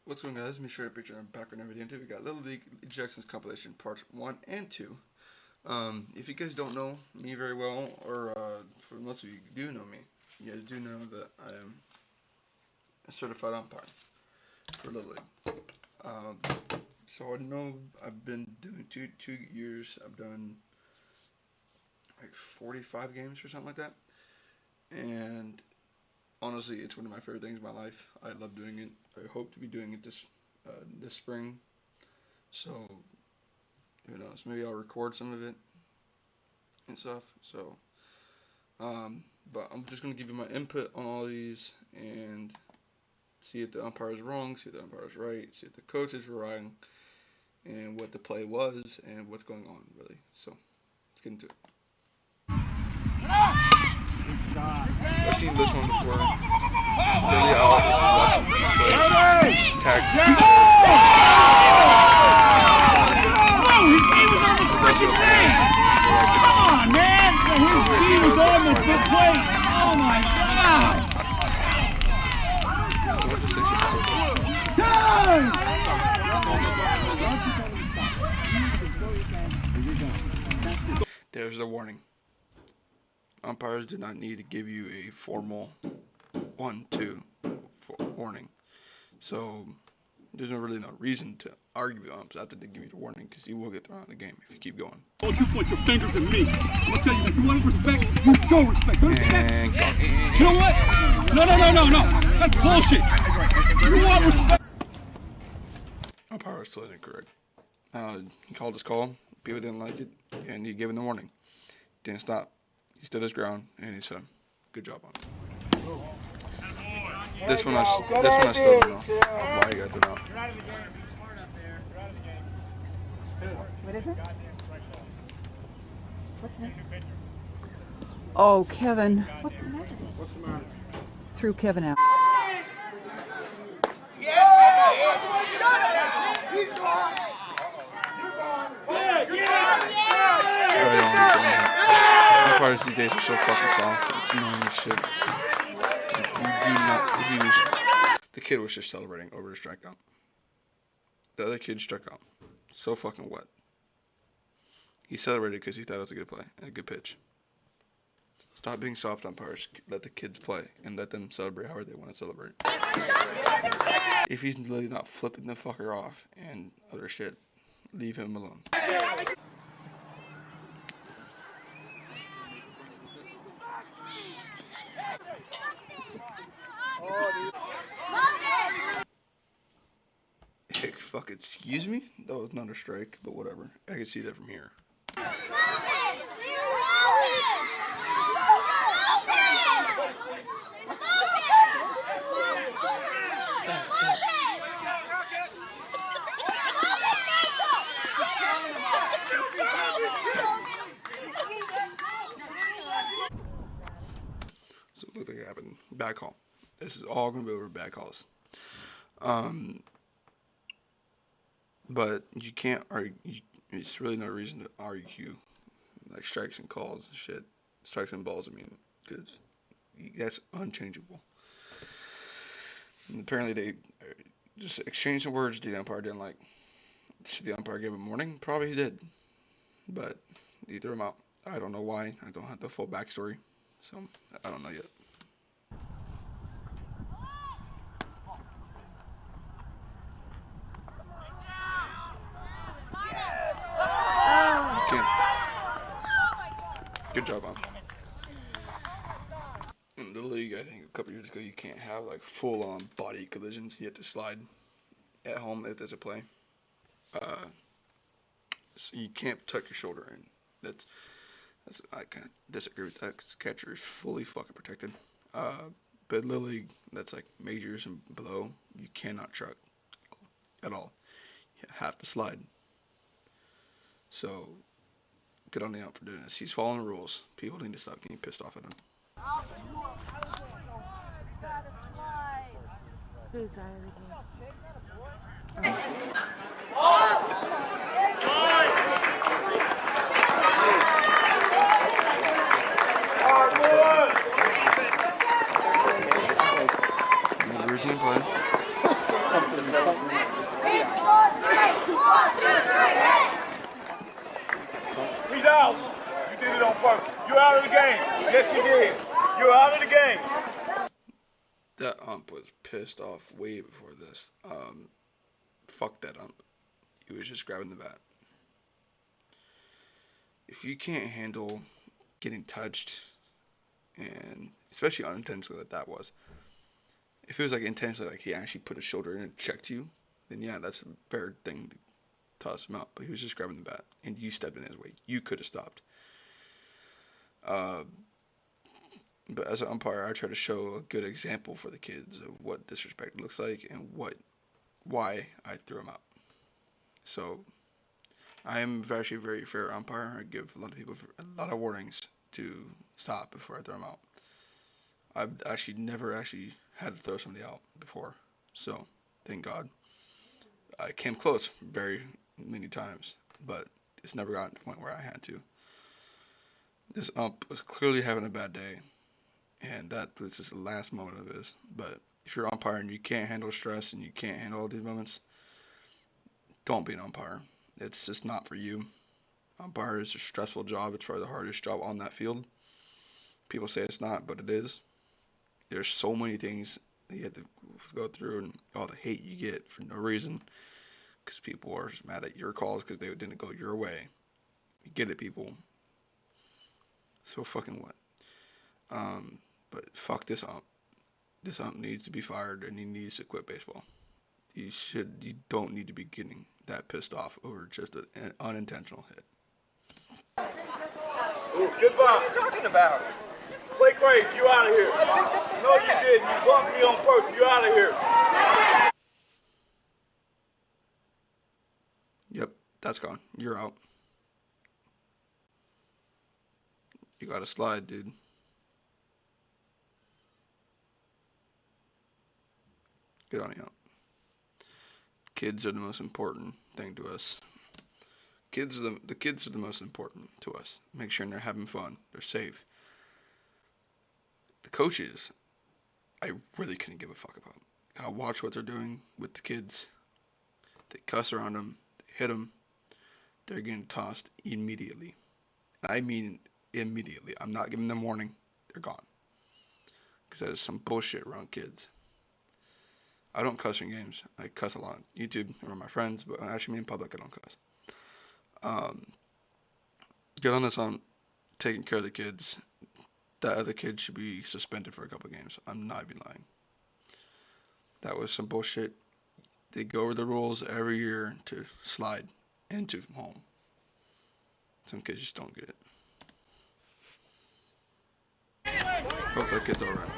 What's going on, guys? Let me show you a picture of background and video. We got Little League Ejections compilation parts 1 and 2. If you guys don't know me very well, or for most of you do know me, you guys do know that I am a certified umpire for Little League. So I know I've been doing two years. I've done like 45 games or something like that, and honestly, it's one of my favorite things in my life. I love doing it. I hope to be doing it this spring. So, who knows? Maybe I'll record some of it and stuff. So, but I'm just gonna give you my input on all these and see if the umpire is wrong, see if the umpire is right, see if the coach is wrong, and what the play was and what's going on really. So, let's get into it. I've seen this one before. It's clearly out. Watching the play. Tag. Come on, man! His knee was on the plate. Oh my God! There's the warning. Umpires do not need to give you a formal 1-2 warning. So there's really no reason to argue with umps after they give you the warning, because you will get thrown out of the game if you keep going. Don't you point your fingers at me. I'm going to tell you, if you want respect, you show respect. Don't you that? You know what? No. That's bullshit. You want respect. Umpire was totally incorrect. He called his call. People didn't like it, and he gave him the warning. Didn't stop. He stood his ground, and he said, "Good job on it." This one I still don't know why you got to know. You're out of the game. Be smart up there. You're out of the game. What is it? What's that? Oh, Kevin. What's the matter? What's the matter? Threw Kevin out. He's gone. Umpires these days are so fucking soft. It's annoying as shit. The kid was just celebrating over the strikeout. The other kid struck out. So fucking wet. He celebrated because he thought it was a good play and a good pitch. Stop being soft, umpires. Let the kids play and let them celebrate however they want to celebrate. If he's literally not flipping the fucker off and other shit, leave him alone. Heck, fuck, excuse me? That was not a strike, but whatever. I can see that from here. So it looked like it happened. Bad call. This is all going to be over bad calls. But you can't argue. It's really no reason to argue like strikes and calls and shit. Strikes and balls, I mean, because that's unchangeable. And apparently they just exchanged some words the umpire didn't like. Should the umpire give him a warning? Probably he did. But he threw him out. I don't know why. I don't have the full backstory. So I don't know yet. Good job, man. In the league, I think a couple years ago, you can't have like full-on body collisions. You have to slide at home if there's a play. So you can't tuck your shoulder in. That's I kind of disagree with that because the catcher is fully fucking protected. But Little League, that's like majors and below, you cannot truck at all. You have to slide. So good on the ump for doing this. He's following the rules. People need to stop getting pissed off at him. Who's out of the game? Routine play. He's out. You did it on purpose. You're out of the game. Yes, you did. You're out of the game. That ump was pissed off way before this. Fuck that ump. He was just grabbing the bat. If you can't handle getting touched, and especially unintentionally like that was, if it was like intentionally, like he actually put his shoulder in and checked you, then yeah, that's a fair thing to toss him out. But he was just grabbing the bat, and you stepped in his way. You could have stopped. But as an umpire, I try to show a good example for the kids of what disrespect looks like and why I threw him out. So I am actually a very fair umpire. I give a lot of people a lot of warnings to stop before I throw them out. I've actually never had to throw somebody out before, so thank God. I came close very many times, but it's never gotten to the point where I had to. This ump was clearly having a bad day, and that was just the last moment of his. But if you're an umpire and you can't handle stress and you can't handle all these moments, don't be an umpire. It's just not for you. Umpire is a stressful job. It's probably the hardest job on that field. People say it's not, but it is. There's so many things that you have to go through, and all the hate you get for no reason, because people are just mad at your calls because they didn't go your way. You get it, people. So fucking what? But fuck this ump. This ump needs to be fired, and he needs to quit baseball. You don't need to be getting that pissed off over just an unintentional hit. Ooh, good ball. What are you talking about? Play crazy. You out of here. No, you didn't. You bumped me on purpose. You out of here. Yep, that's gone. You're out. You gotta slide, dude. Get on out. Kids are the most important thing to us. The kids are the most important to us. Make sure they're having fun. They're safe. The coaches, I really couldn't give a fuck about. I watch what they're doing with the kids. They cuss around them. They hit them. They're getting tossed immediately. I mean immediately. I'm not giving them warning. They're gone. Because that is some bullshit around kids. I don't cuss in games. I cuss a lot on YouTube around my friends, but actually in public I don't cuss. Get on this on taking care of the kids. That other kid should be suspended for a couple games. I'm not even lying. That was some bullshit. They go over the rules every year to slide into home. Some kids just don't get it. Hope that kid's alright.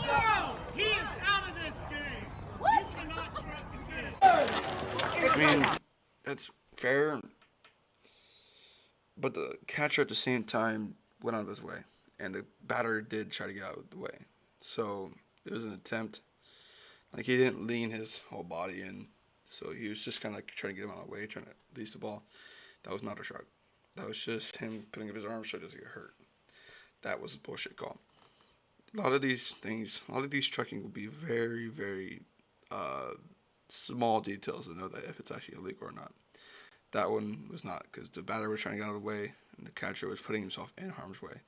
No! He is out of this game! You cannot trust the kid! I mean, that's fair. But the catcher at the same time went out of his way. And the batter did try to get out of the way. So, it was an attempt. Like, he didn't lean his whole body in. So, he was just kind of like trying to get him out of the way, trying to release the ball. That was not a shrug. That was just him putting up his arms so he doesn't get hurt. That was a bullshit call. A lot of these things, a lot of these trucking will be very, very small details to know that if it's actually illegal or not. That one was not, because the batter was trying to get out of the way, and the catcher was putting himself in harm's way,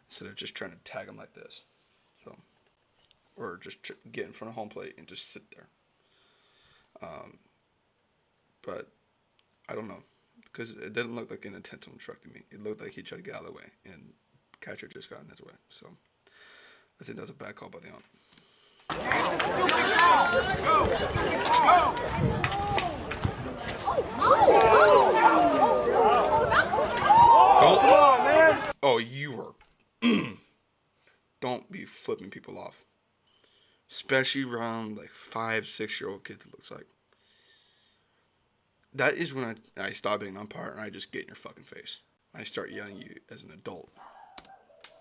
instead of just trying to tag him like this. So, or just get in front of home plate and just sit there. But I don't know, because it didn't look like an intentional truck to me. It looked like he tried to get out of the way, and catcher just got in his way. So I think that was a bad call by the ump. Oh, you were. Don't be flipping people off. Especially around like 5-6-year-old kids, it looks like. That is when I stop being an umpire and I just get in your fucking face. I start yelling at you as an adult.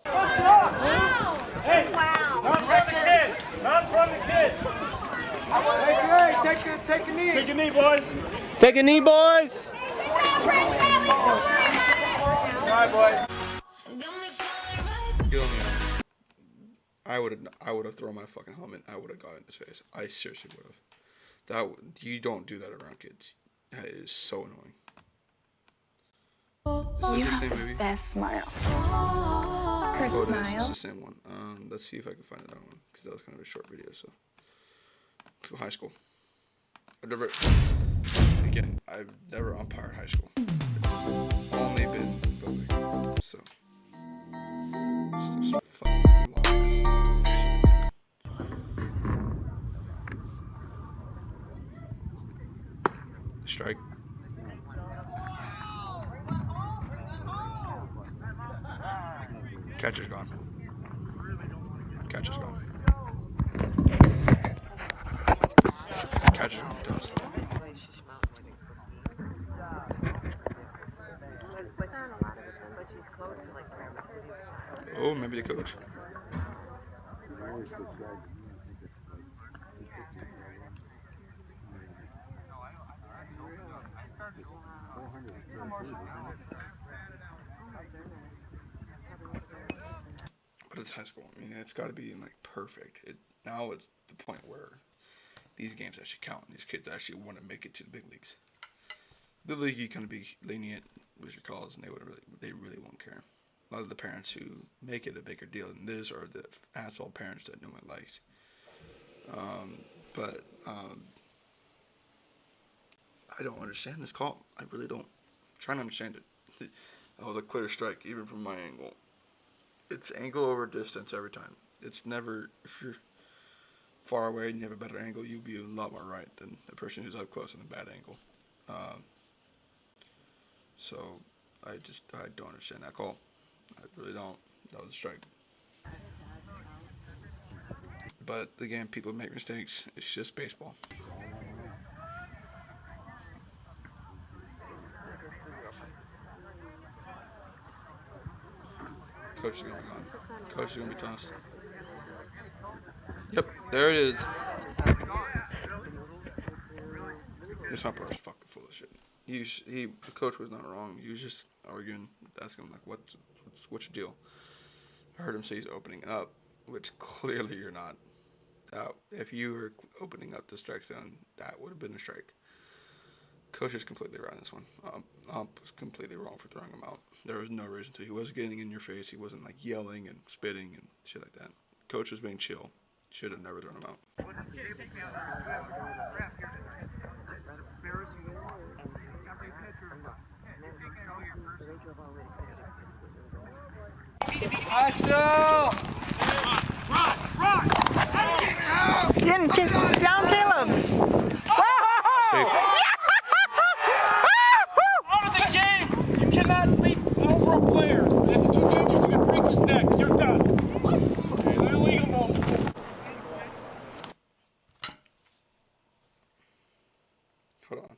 Hey, not from the kids. Not from the kids. Take a knee. Take a knee, boys. Take a knee, boys. All right, boys. Get on me. I would have thrown my fucking helmet. I would have got in his face. I seriously would have. You don't do that around kids. That is so annoying. You Is this the have same the movie? best smile. Her Oh, it is. It's smile. the same one. Let's see if I can find that one because that was kind of a short video. So, let's go high school. I've never umpired high school. It's only been building. So, it's just fucking long. Strike. Catcher's gone. Catcher's gone. Catcher's gone. Toast. Oh, maybe the coach. But it's high school. I mean, it's got to be like perfect. Now it's the point where these games actually count. These kids actually want to make it to the big leagues. The league, you kind of be lenient with your calls, and they really won't care. A lot of the parents who make it a bigger deal than this are the asshole parents that no one likes. I don't understand this call. I really don't. I'm trying to understand it. That was a clear strike, even from my angle. It's angle over distance every time. It's never, if you're far away and you have a better angle, you'll be a lot more right than the person who's up close in a bad angle. So I don't understand that call. I really don't. That was a strike. But again, people make mistakes. It's just baseball. Coach is going to be gone. Coach is going to be tossed. Yep, there it is. This umpire is fucking full of shit. The coach was not wrong. He was just arguing, asking him like, what's your deal? I heard him say he's opening up, which clearly you're not. If you were opening up the strike zone, that would have been a strike. Coach is completely right on this one. Ump was completely wrong for throwing him out. There was no reason to. He wasn't getting in your face. He wasn't like yelling and spitting and shit like that. Coach was being chill. Should have never thrown him out. Get down, Caleb. Safe. Out of the game! You cannot leap over a player. That's too dangerous. You're going to break his neck. You're done. It's an illegal move. Hold on.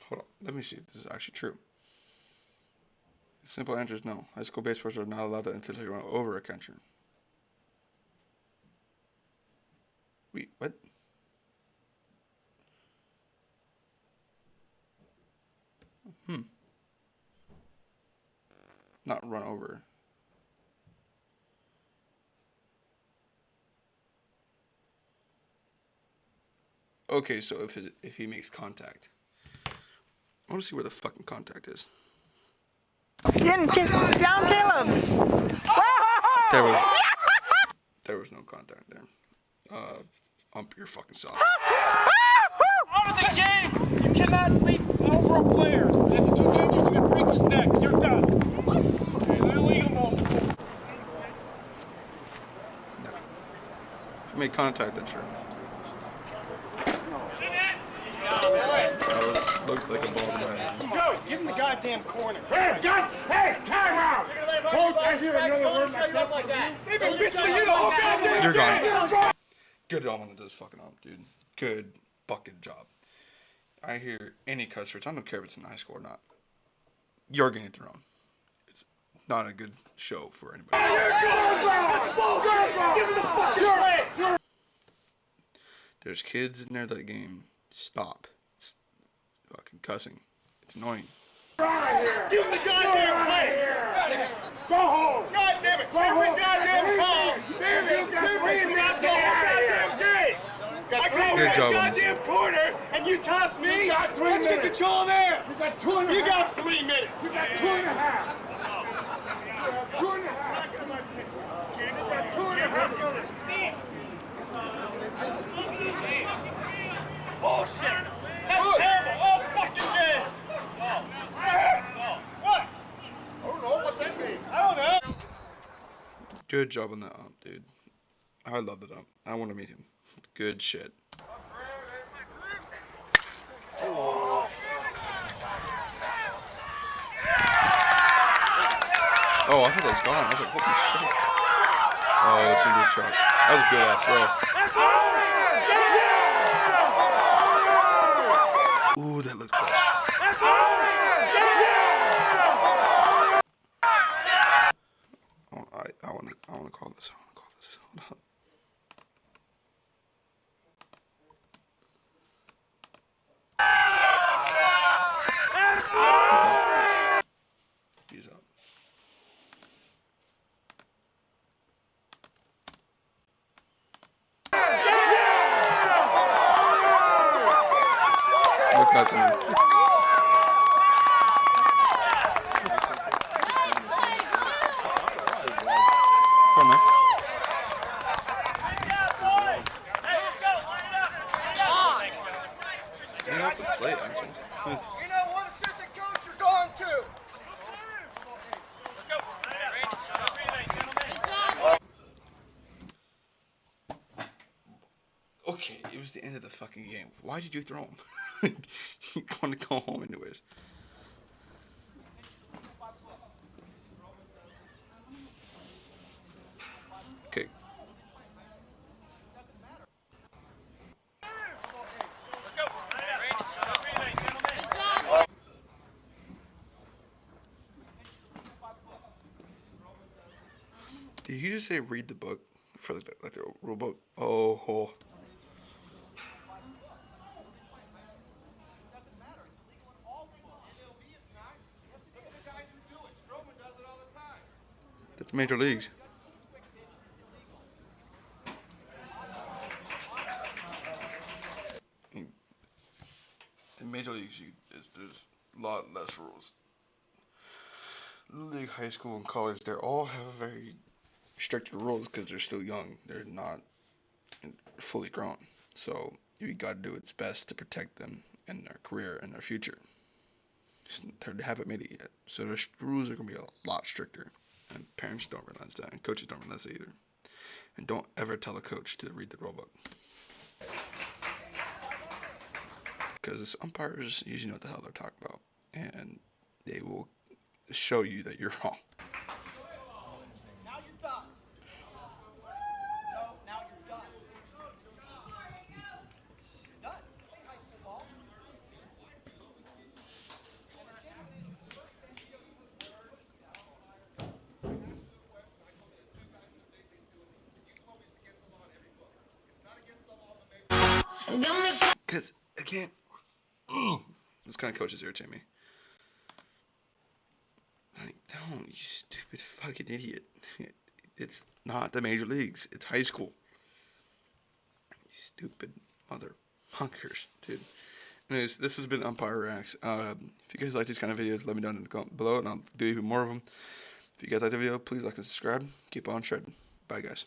Hold on. Let me see if this is actually true. The simple answer is no. High school baseballers are not allowed to intentionally run over a catcher. Wait, what? Not run over. Okay, so if he makes contact. I want to see where the fucking contact is. Get down, Caleb. There was no contact there. Ump your fucking self. Out of the game! You cannot leap over a player. That's too dangerous. You're going to break his neck. You're done. It's an illegal move. No. If you made contact, then sure. That looked like a ball to my hand. Joey, give him the goddamn corner. Hey, time out! Coach, I hear another word like that. They've been bitching you the whole goddamn You're gone. Good job on this fucking ump, dude. Good fucking job. I hear any cuss words. I don't care if it's in high school or not. You're getting thrown. It's not a good show for anybody. There's kids in there that game. Stop. Fucking cussing. It's annoying. Give him the goddamn play. Go home. God damn it. Every goddamn call. Damn it. Every not the whole goddamn game. I come in the goddamn corner and you toss me. Let's get control there. You got 2 and a half. You got 3 minutes. You got 2 and a half. You got 2 and a half. You got 2 and a half. Bullshit. That's terrible. All fucking game. What? I don't know. What's that mean? I don't know. Good job on that ump, dude. I love that ump. I want to meet him. Good shit. Oh, I thought that was gone. I was like, holy shit. Oh, it's gonna be a truck. That was a good ass throw. Ooh, that looked good. I want to call this. Hold up. He's up. Look at that. Come on, man. Play it, actually. You know what assistant coach you're going to? Okay, it was the end of the fucking game. Why did you throw him? You want to go home anyways. Okay. Did you just say read the book for the rule book? Oh. That's major leagues. In major leagues, there's a lot less rules. League, high school, and college, they all have very stricter rules because they're still young. They're not fully grown. So you got to do its best to protect them in their career and their future. They haven't made it yet. So the rules are going to be a lot stricter. And parents don't realize that. And coaches don't realize that either. And don't ever tell a coach to read the rule book. Because umpires usually know what the hell they're talking about. And they will show you that you're wrong. Now you're done. No, now you're done. You're done. This ain't high school ball. Because, again, those kind of coaches irritate me. Like, don't, you stupid fucking idiot. It's not the major leagues. It's high school. You stupid motherfuckers, dude. Anyways, this has been Umpire Reacts. If you guys like these kind of videos, let me know in the comment below, and I'll do even more of them. If you guys like the video, please like and subscribe. Keep on shredding. Bye, guys.